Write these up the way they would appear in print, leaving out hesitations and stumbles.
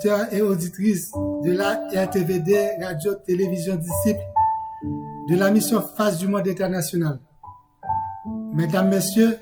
auditeurs et auditrices de la RTVD, Radio Télévision Disciple, de la mission Face du Monde International. Mesdames, Messieurs,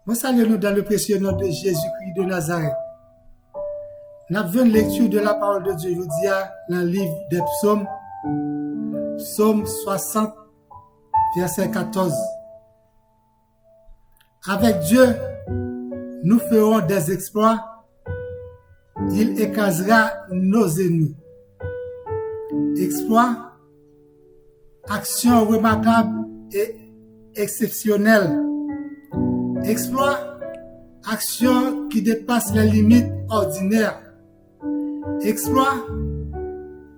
nous saluons dans le précieux nom de Jésus-Christ de Nazareth. Nous avons une lecture de la parole de Dieu aujourd'hui dans le livre des psaumes, psaume 60, verset 14. Avec Dieu, nous ferons des exploits. Il écrasera nos ennemis. Exploit, action remarquable et exceptionnelle. Exploit, action qui dépasse les limites ordinaires. Exploit,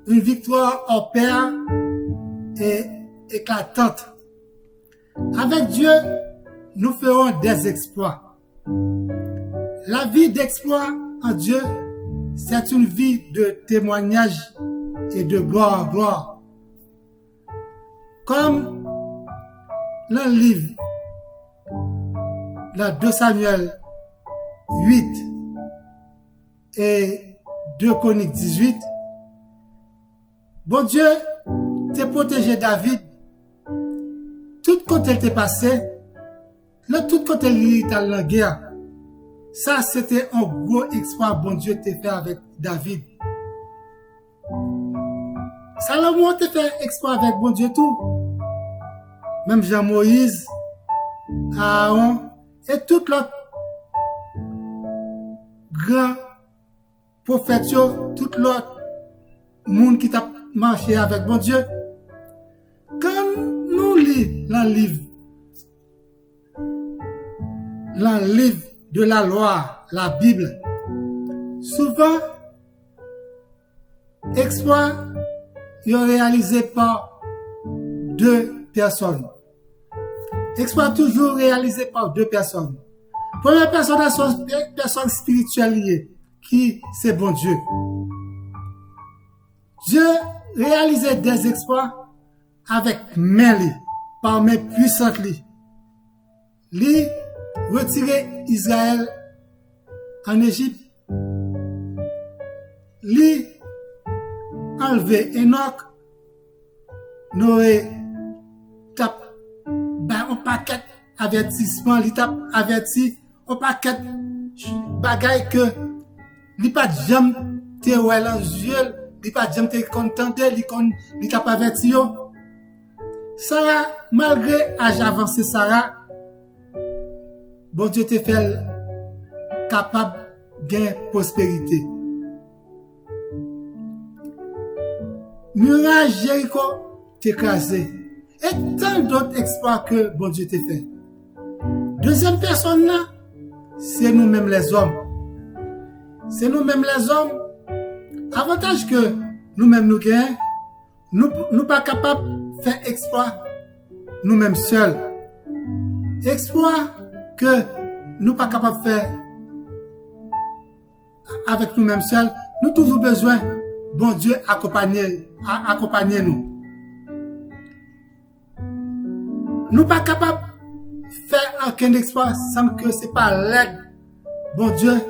une victoire hors pair et éclatante. Avec Dieu, nous ferons des exploits. La vie d'exploit en Dieu, c'est une vie de témoignage et de gloire en gloire. Comme dans le livre, dans 2 Samuel 8 et 2 Chroniques 18, bon Dieu t'a protégé David. Tout côté t'est passé, là tout côté il était dans la guerre. Ça, c'était un gros exploit, bon Dieu t'a fait avec David. Salomon t'a fait exploit avec bon Dieu tout. Même Jean-Moïse, Aaron, et tout l'autre grand prophète, tout l'autre monde qui t'a marché avec bon Dieu. Quand nous lisons dans le livre de la loi, la Bible, souvent, exploit est réalisé par 2 personnes. Exploit toujours réalisé par 2 personnes. Première personne, c'est une personne spirituelle qui c'est bon Dieu. Dieu réalisait des exploits avec main par main puissante li retirer Israël en Égypte, li enlever Enoch, Noé tap un paquet avertissement, li tap averti un paquet bagay que li pas jamais te wè lan yeux, li pas jamais te contenté, li tap averti yo. Sarah, malgré âge avancé Sarah, bon Dieu te fait capable de prospérité. Muraille Jéricho t'écrasé. Et tant d'autres exploits que bon Dieu te fait. Deuxième personne là, c'est nous-mêmes les hommes. C'est nous-mêmes les hommes. Avantage que nous-mêmes nous gagnons, nous pas capables de faire exploit nous-mêmes seuls. Exploit que nous pas capables de faire avec nous-mêmes seuls, nous toujours besoin bon Dieu accompagner nous. Nous pas capables de faire aucun exploit sans que c'est par l'aide bon Dieu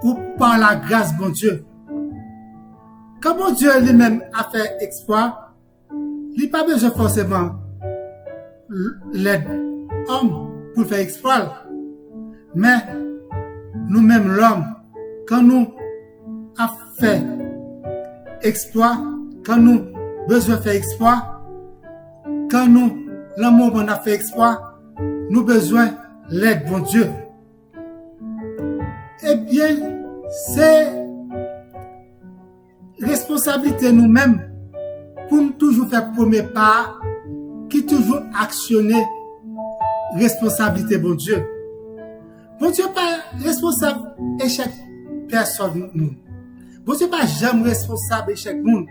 ou par la grâce bon Dieu. Quand bon Dieu lui-même a fait exploit, il n'a pas besoin forcément l'aide homme pour faire exploit. Mais nous-mêmes l'homme, quand nous avons fait exploit, quand nous besoin faire exploit, quand nous l'amour on a fait exploit, nous besoin l'aide bon Dieu. Eh bien, c'est responsabilité nous-mêmes pour nous toujours faire premier pas, qui toujours actionner responsabilité bon Dieu. Bon Dieu pas responsable échec personne nous. Bon Dieu pas jamais responsable échec nous.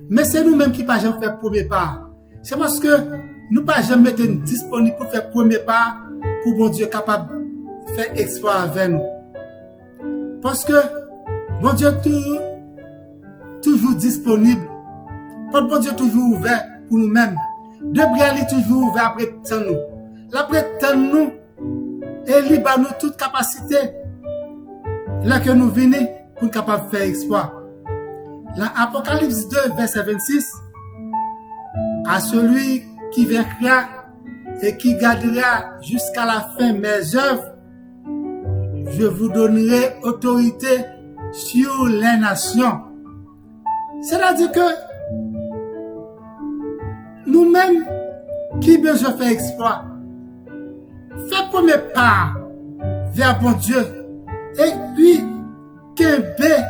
Mais c'est nous-mêmes qui pas jamais faire premier pas. C'est parce que nous pas jamais être disponibles pour faire premier pas pour bon Dieu capable de faire exploit avec nous. Parce que bon Dieu toujours disponible. Bon Dieu toujours ouvert pour nous-mêmes. De bras est toujours ouvert après nous. L'après nous et libre nous toute capacité. Là que nous venons pour être capable de faire exploit. L'Apocalypse 2, verset 26, à celui qui vaincra et qui gardera jusqu'à la fin mes œuvres, je vous donnerai autorité sur les nations. C'est-à-dire que nous-mêmes qui besoin faire exploit, faire premier pas vers bon Dieu et puis qu'aimer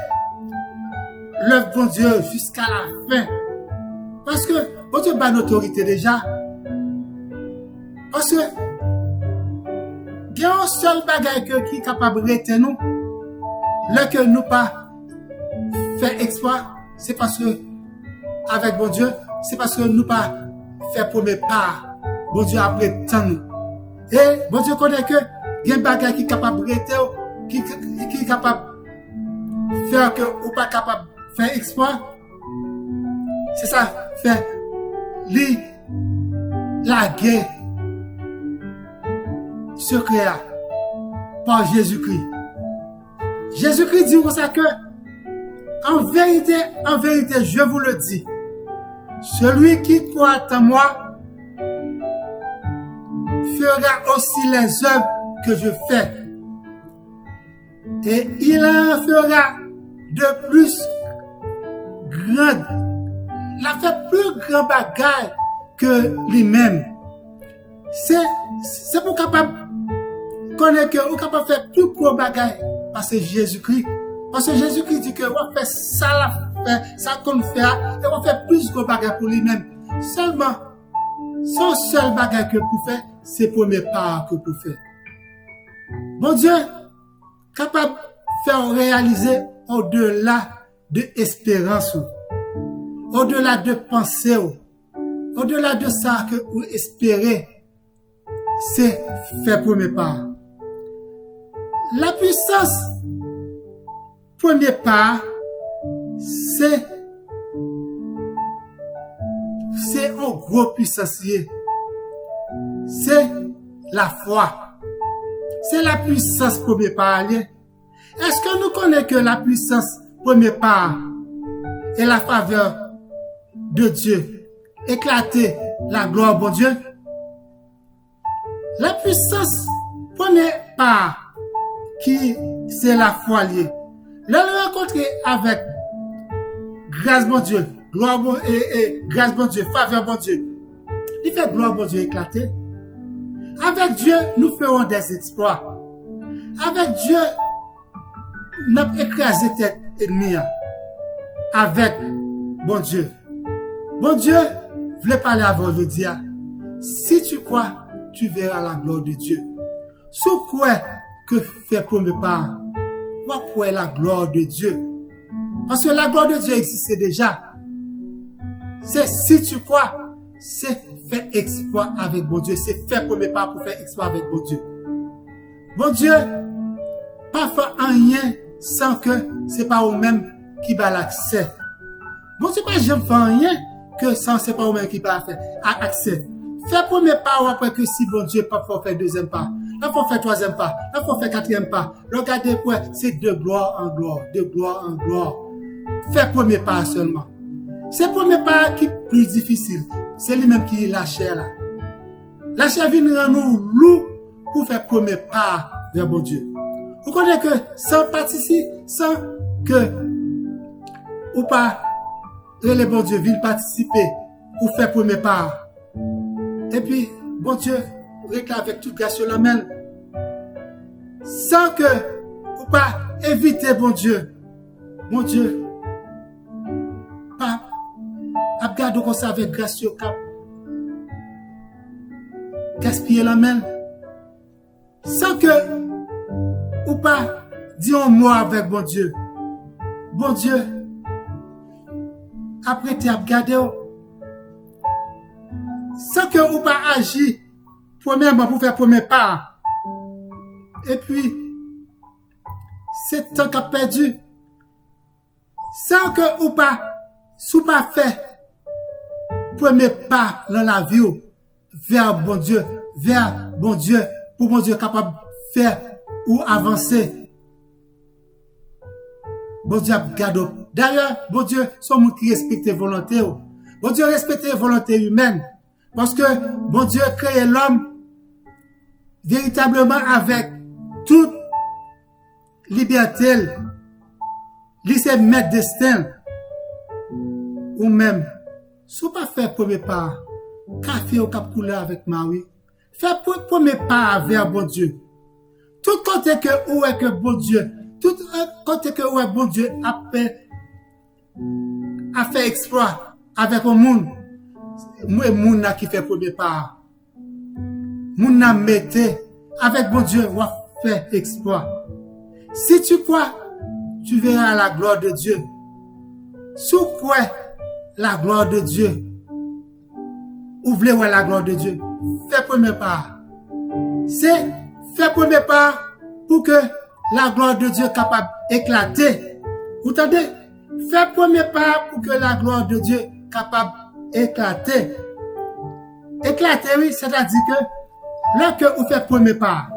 l'œuvre bon Dieu jusqu'à la fin. Parce que bon Dieu a notre autorité déjà. Parce que il y a un seul bagage qui est capable de retenir nous, là que nous pas faire exploit, c'est parce que avec bon Dieu, c'est parce que nous pas faire premier pas. Bon Dieu après tant nous. Et bon Dieu connaît que il y a un bagage qui est capable de retenir, qui est capable de faire que ou pas capable de faire exploit. C'est ça, faire la guerre secret par Jésus-Christ. Jésus-Christ dit comme ça que en vérité, je vous le dis, celui qui croit en moi fera aussi les œuvres que je fais. Et il en fera de plus grande. Il a fait plus grand bagage que lui-même. C'est pour capable connaître que vous capable faire plus gros bagage parce que Jésus-Christ. Parce que Jésus-Christ dit que on fait ça qu'on fait et on fait plus gros bagage pour lui-même. Seulement, son seul bagage que pour faire, c'est le premier pas que pour faire. Bon Dieu, capable de faire réaliser au-delà de l'espérance, au-delà de penser, au-delà de ça que vous espérez, c'est faire premier pas. La puissance, premier pas, c'est un gros puissancier. C'est la foi. C'est la puissance premier pas. Est-ce que nous connaissons que la puissance premier pas est la faveur de Dieu? Éclater la gloire de Dieu? La puissance premier pas qui c'est la foi liée. Le rencontrer avec grâce bon Dieu, gloire bon et grâce bon Dieu, faveur bon Dieu. Il fait gloire bon Dieu éclater. Avec Dieu, nous ferons des exploits. Avec Dieu, nous écrasé tête ennemie. Avec bon Dieu. Bon Dieu, voulait parler avant aujourd'hui. Si tu crois, tu verras la gloire de Dieu. Sous quoi que fait premier pas, quoi est la gloire de Dieu? Parce que la gloire de Dieu existe déjà. C'est si tu crois, c'est faire exploit avec bon Dieu. C'est faire premier pas pour faire exploit avec bon Dieu. Bon Dieu, pas faire rien sans que c'est pas vous-même qui va l'accès. Bon Dieu, pas jamais faire rien que sans c'est pas vous-même qui va faire accès. Faire premier pas ou après que si bon Dieu pas faire deuxième pas. Là, faut faire troisième pas. Là, faut faire quatrième pas. Regardez quoi, c'est de gloire en gloire, de gloire en gloire. Faire premier pas seulement. C'est le premier pas qui est plus difficile. C'est lui-même qui est la chair là. La chair vient rendre nous loups pour faire premier pas vers bon Dieu. Vous connaissez que sans participer, sans que ou pas le bon Dieu vienne participer pour faire premier pas. Et puis, bon Dieu réclame avec toute grâce sur la main. Sans que ou pas éviter bon Dieu. Mon Dieu, pas regarder comme ça avec grâce sur cap. Gaspiller la main. Sans que ou pas dire un mot avec bon Dieu. Bon Dieu, après tu as regardé. Sans que ou pas agir premièrement pour faire premier pas. Et puis, c'est temps qu'a perdu. Sans que ou pas, sous pas fait premier pas dans la vie vers bon Dieu, pour bon Dieu capable de faire ou avancer. bon Dieu a gardé. D'ailleurs, bon Dieu, son monde qui respecte volonté. Bon Dieu respecte volonté humaine. Parce que bon Dieu crée l'homme véritablement avec toute liberté. Lui, c'est maître destin. Ou même, si vous pas fait premier pas, café au cap couleur avec Marie, fait premier pas vers bon Dieu. Tout côté que où est que bon Dieu, tout côté que où est bon Dieu a fait exploit avec le monde. Moi, moun qui fait premier pas. Moun n'a mette avec bon Dieu, ou a fait exploit. Si tu crois, tu verras la gloire de Dieu. Sous quoi la gloire de Dieu? Ouvrez la gloire de Dieu. Fais premier pas. C'est faire premier pas pour que la gloire de Dieu capable d'éclater. Vous entendez? Faire premier pas pour que la gloire de Dieu capable d'éclater. Éclater, oui, c'est-à-dire que lorsque vous faites premier pas,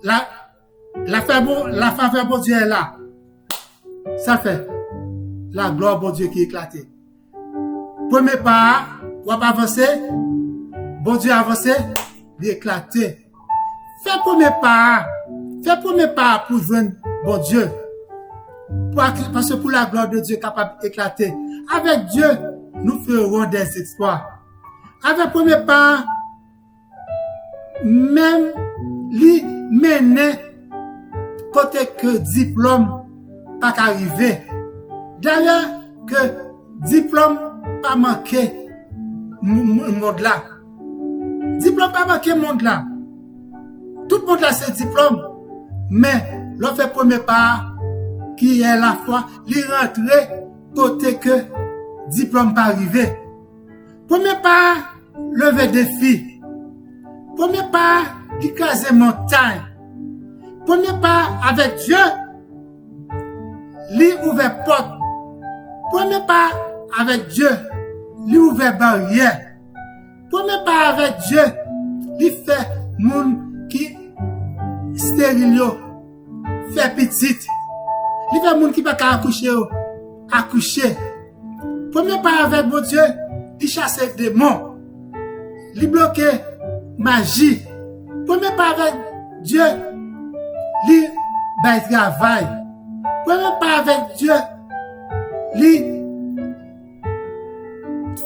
la faveur de Dieu est là. Ça fait la gloire de Dieu qui éclate. Premier pas, vous avancez, bon Dieu avancé, il éclate. Fais premier pas pour joindre bon Dieu. Parce que pour la gloire de Dieu capable d'éclater. Avec Dieu, nous ferons des exploits. Avec premier pas, même lui mener côté que diplôme pas qu'arriver. D'ailleurs, que diplôme pas manqué monde là. Diplôme pas manqué monde là. Tout le monde là c'est diplôme. Mais l'on fait premier pas qui est la foi, lui rentrer côté que diplôme pas arrivé. Premier pas, lever défi. Premier pas, qui crase montagne. Premier pas, avec Dieu, lui ouvert porte. Premier pas, avec Dieu, lui ouvert barrière. Premier pas, avec Dieu, lui fait moun qui stérile, fait petite. Lui fait moun qui pas accoucher. Premier pas, avec mon Dieu, il chasse des démons. Il bloque magie. Premier pas avec Dieu, il bail travail. Premier pas avec Dieu, il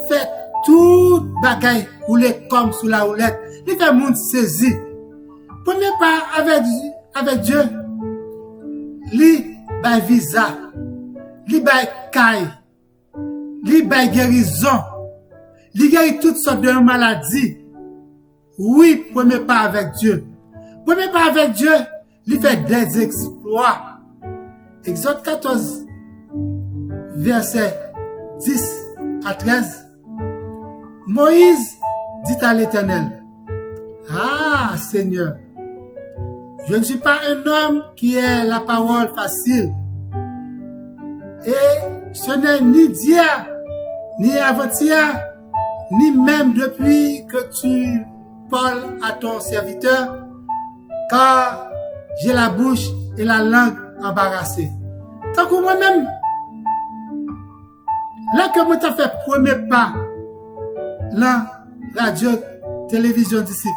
fait tout bagaille rouler comme sous la roulette. Il fait monde saisi. Premier pas avec Dieu, il bail visa. Il bail caille. Il bail guérison. Il guérit toutes sortes de maladies. Oui, premier pas avec Dieu. Premier pas avec Dieu, il fait des exploits. Exode 14, verset 10 à 13. Moïse dit à l'Éternel, ah Seigneur, je ne suis pas un homme qui ait la parole facile. Et ce n'est ni d'hier, ni avant-hier, ni même depuis que tu parles à ton serviteur, car j'ai la bouche et la langue embarrassées. Tant que moi-même, là que moi t'ai fait premier pas, là, radio, télévision d'ici,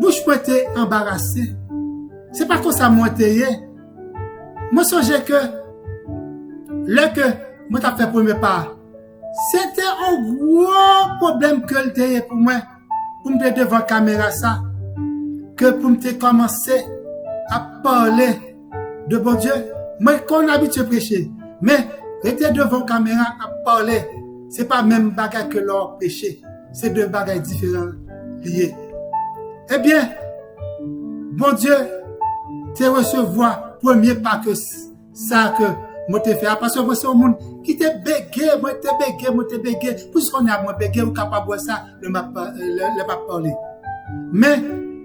bouche moi t'es embarrassée. C'est pas comme ça moi t'es. Moi songeais que, là que moi t'ai fait premier pas, c'était un gros problème que le pour moi, pour me devant la caméra ça, que pour me commencer à parler de bon Dieu. Moi, qu'on habite à prêcher, mais était devant la caméra à parler, c'est pas même bagage que l'on prêcher, c'est deux bagages différents liés. Eh bien, bon Dieu, te recevoir premier pas que ça que moi te fait, parce que moi c'est un monde qui te bégué, moi te bégué, puisqu'on a moi bégué ou capable de ça, le pas parler. Mais,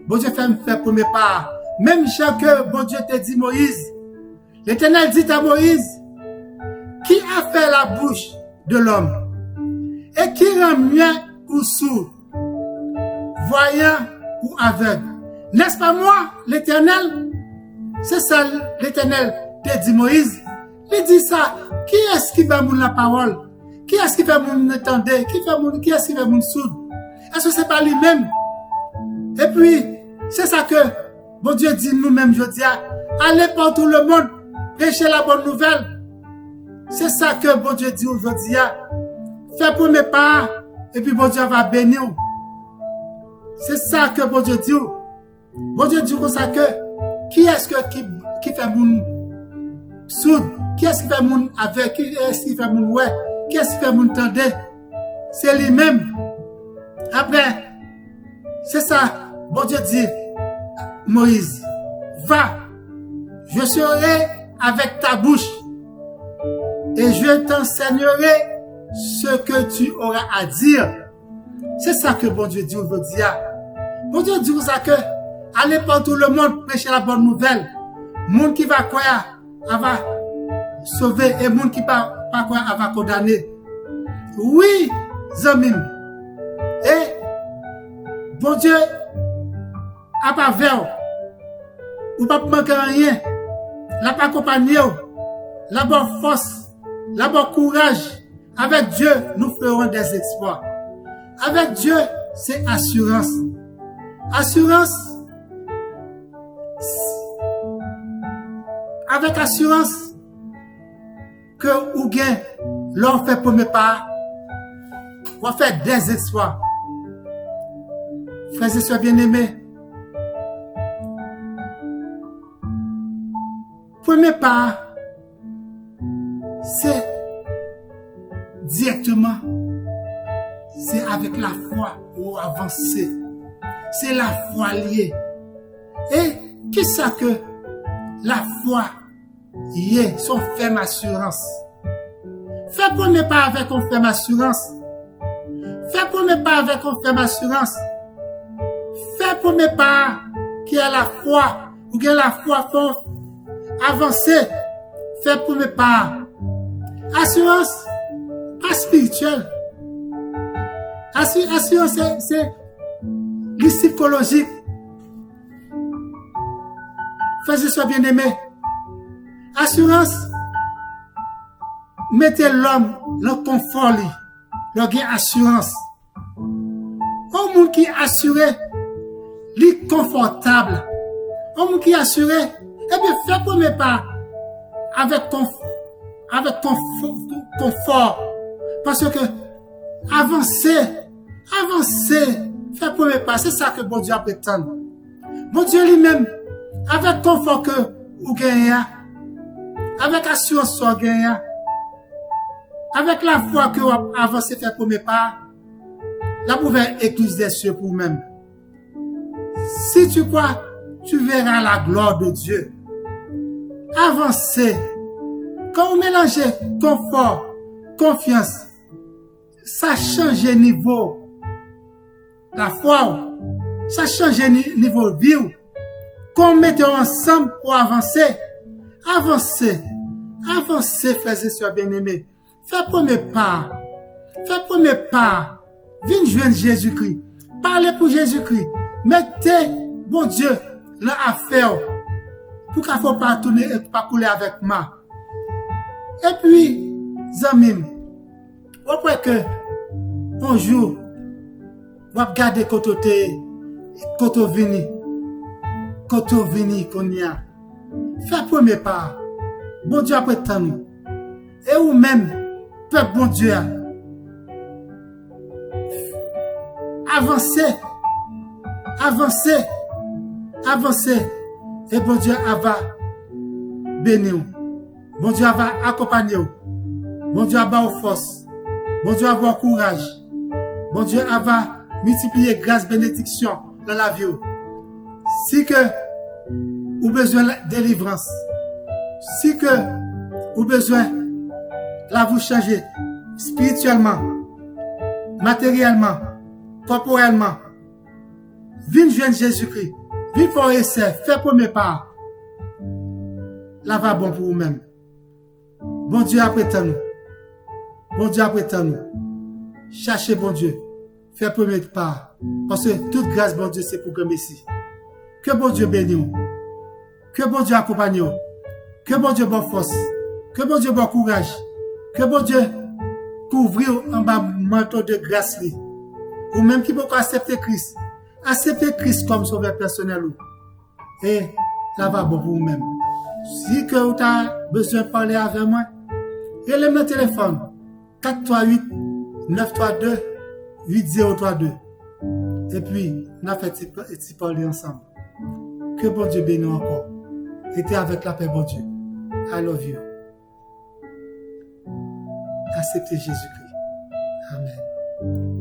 bon Dieu fait premier pas. Même chaque bon Dieu te dit Moïse, l'Éternel dit à Moïse, qui a fait la bouche de l'homme et qui rend muet ou sourd, voyant ou aveugle. N'est-ce pas moi, l'Éternel? C'est ça, l'Éternel te dit Moïse. Il dit ça. Qui est-ce qui fait la parole? Qui est-ce qui fait mon entendre? Qui est-ce qui fait mon sourd? Est-ce que c'est pas lui-même? Et puis, c'est ça que bon Dieu dit nous-mêmes, je dis, allez par tout le monde, prêchez la bonne nouvelle. C'est ça que bon Dieu dit aujourd'hui. Fais premier pas, et puis bon Dieu va bénir. C'est ça que bon Dieu dit. Bon Dieu dit comme ça que, qui est-ce qui fait mon sourd? Qui est-ce qui fait mon avec? Qui est-ce qui fait mon ouais? Qui est-ce qui fait mon tendre? C'est lui-même. Après, c'est ça, bon Dieu dit, Moïse, va, je serai avec ta bouche et je t'enseignerai ce que tu auras à dire. C'est ça que bon Dieu dit aujourd'hui. Bon Dieu dit ça que, allez par tout le monde prêcher la bonne nouvelle. Monde qui va croire, va sauver et monde qui va pas croire, va condamner. Oui, Zamim. Et bon Dieu a pas vers ou pas manquer rien, la pas accompagner, la bonne force, la bonne courage. Avec Dieu, nous ferons des exploits. Avec Dieu, c'est assurance. Assurance. Avec assurance que ou bien l'on fait premier pas, on fait des exploits. Frères et sœurs bien-aimés, premier pas, c'est directement, c'est avec la foi pour avancer. C'est la foi liée. Et qu'est-ce que la foi y est, son ferme assurance. Fais premier pas avec une ferme assurance. Fais premier pas avec une ferme assurance. Fais premier pas qui a la foi, ou qui a la foi pour avancer. Fais premier pas. Assurance, pas spirituelle. Assurance, c'est psychologique. Frères et sœurs bien-aimés, assurance, mettez l'homme dans le confort, le gain assurance. Un monde qui est assuré, lui confortable. Un monde qui est assuré, eh bien, fais premier pas avec confort. Parce que avancer, fais premier pas, c'est ça que bon Dieu prétend. Bon Dieu lui-même, avec confort que vous gagnez, avec assurance que vous gagnez, avec la foi que vous avancez, fait premier pas, la nouvelle écluse des cieux pour vous-même. Si tu crois, tu verras la gloire de Dieu. Avancez. Quand vous mélangez confort, confiance, ça change de niveau. La foi, ça change de niveau de vie. Quand on met ensemble pour avancer, avancez, frères et sœurs bien-aimés. Fais premier pas. Viens joindre Jésus-Christ. Parlez pour Jésus-Christ. Mettez, bon Dieu, l'affaire pour qu'il ne faut pas tourner et pas couler avec moi. Et puis, Zamim, après que, un jour, vous regardez quand vini, qu'on y a. Fais premier pas. Bon Dieu après tant nous. Et ou même, peuple bon Dieu, avancez. Et bon Dieu va bénir. Bon Dieu va accompagner. Bon Dieu va avoir force. Bon Dieu va avoir courage. Bon Dieu va multiplier grâce, bénédiction dans la vie. Si que vous avez besoin de délivrance, si que vous avez besoin de vous changer spirituellement, matériellement, corporellement, viens joindre Jésus-Christ. Viens faire essai, fais premier pas. Là va bon pour vous-même. Bon Dieu après nous. Bon Dieu après nous. Cherchez bon Dieu. Fais premier pas. Parce que toute grâce, bon Dieu, c'est pour que Messie. Que bon Dieu bénisse. Que bon Dieu accompagne. Que bon Dieu bonne force. Que Que bon Dieu bon courage. Que bon Dieu couvrir en bas manteau de grâce. Ou même qui peut accepter Christ. Acceptez Christ comme sauveur personnel. Et ça va bon pour vous-même. Si que vous avez besoin de parler avec moi, relève le téléphone 438-932-8032. Et puis, on a fait parler ensemble. Que bon Dieu bénisse encore. Et avec la paix, bon Dieu. I love you. Acceptez Jésus-Christ. Amen.